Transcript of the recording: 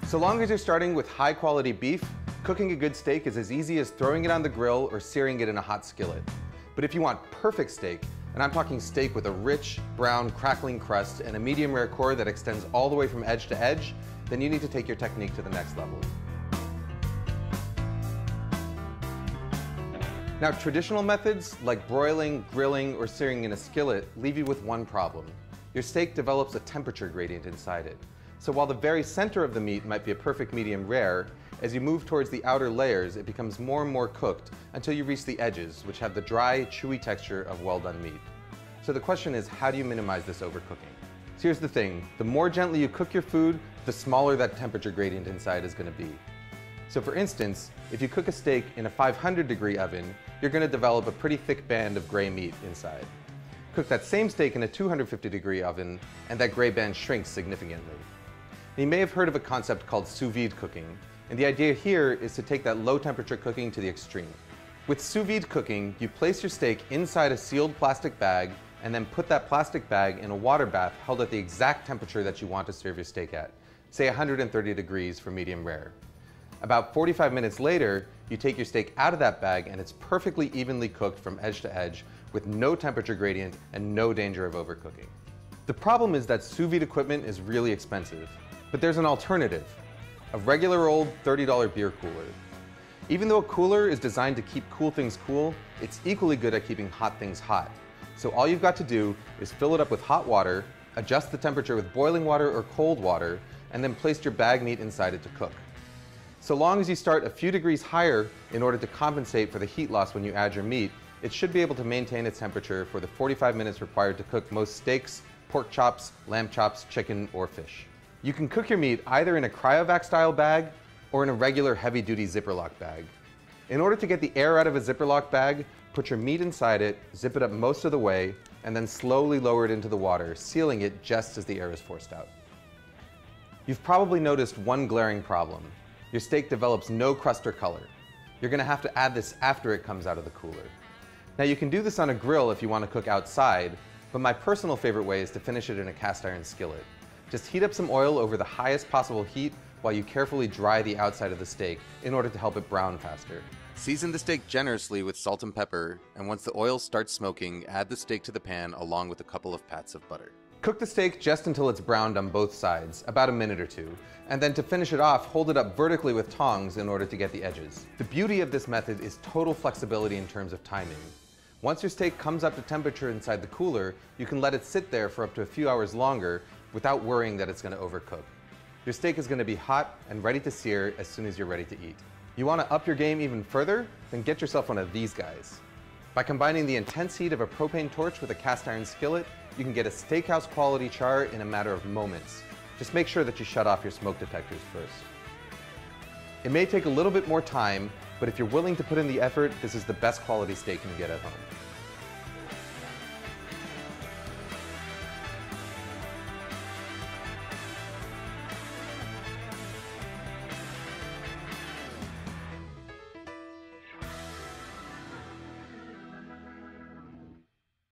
So long as you're starting with high quality beef, cooking a good steak is as easy as throwing it on the grill or searing it in a hot skillet. But if you want perfect steak, and I'm talking steak with a rich, brown, crackling crust and a medium rare core that extends all the way from edge to edge, then you need to take your technique to the next level. Now, traditional methods like broiling, grilling, or searing in a skillet leave you with one problem. Your steak develops a temperature gradient inside it. So while the very center of the meat might be a perfect medium rare, as you move towards the outer layers, it becomes more and more cooked until you reach the edges, which have the dry, chewy texture of well-done meat. So the question is, how do you minimize this overcooking? So here's the thing, the more gently you cook your food, the smaller that temperature gradient inside is going to be. So for instance, if you cook a steak in a 500-degree oven, you're going to develop a pretty thick band of gray meat inside. Cook that same steak in a 250-degree oven, and that gray band shrinks significantly. You may have heard of a concept called sous vide cooking, and the idea here is to take that low temperature cooking to the extreme. With sous vide cooking, you place your steak inside a sealed plastic bag and then put that plastic bag in a water bath held at the exact temperature that you want to serve your steak at, say 130 degrees for medium rare. About 45 minutes later, you take your steak out of that bag and it's perfectly evenly cooked from edge to edge with no temperature gradient and no danger of overcooking. The problem is that sous vide equipment is really expensive, but there's an alternative, a regular old $30 beer cooler. Even though a cooler is designed to keep cool things cool, it's equally good at keeping hot things hot. So all you've got to do is fill it up with hot water, adjust the temperature with boiling water or cold water, and then place your bag meat inside it to cook. So long as you start a few degrees higher in order to compensate for the heat loss when you add your meat, it should be able to maintain its temperature for the 45 minutes required to cook most steaks, pork chops, lamb chops, chicken, or fish. You can cook your meat either in a cryovac style bag or in a regular heavy duty Zipperlock bag. In order to get the air out of a Zipperlock bag, put your meat inside it, zip it up most of the way, and then slowly lower it into the water, sealing it just as the air is forced out. You've probably noticed one glaring problem. Your steak develops no crust or color. You're going to have to add this after it comes out of the cooler. Now you can do this on a grill if you want to cook outside, but my personal favorite way is to finish it in a cast iron skillet. Just heat up some oil over the highest possible heat while you carefully dry the outside of the steak in order to help it brown faster. Season the steak generously with salt and pepper, and once the oil starts smoking, add the steak to the pan along with a couple of pats of butter. Cook the steak just until it's browned on both sides, about a minute or two, and then to finish it off, hold it up vertically with tongs in order to get the edges. The beauty of this method is total flexibility in terms of timing. Once your steak comes up to temperature inside the cooler, you can let it sit there for up to a few hours longer without worrying that it's going to overcook. Your steak is going to be hot and ready to sear as soon as you're ready to eat. You want to up your game even further? Then get yourself one of these guys. By combining the intense heat of a propane torch with a cast iron skillet, you can get a steakhouse quality char in a matter of moments. Just make sure that you shut off your smoke detectors first. It may take a little bit more time, but if you're willing to put in the effort, this is the best quality steak you can get at home.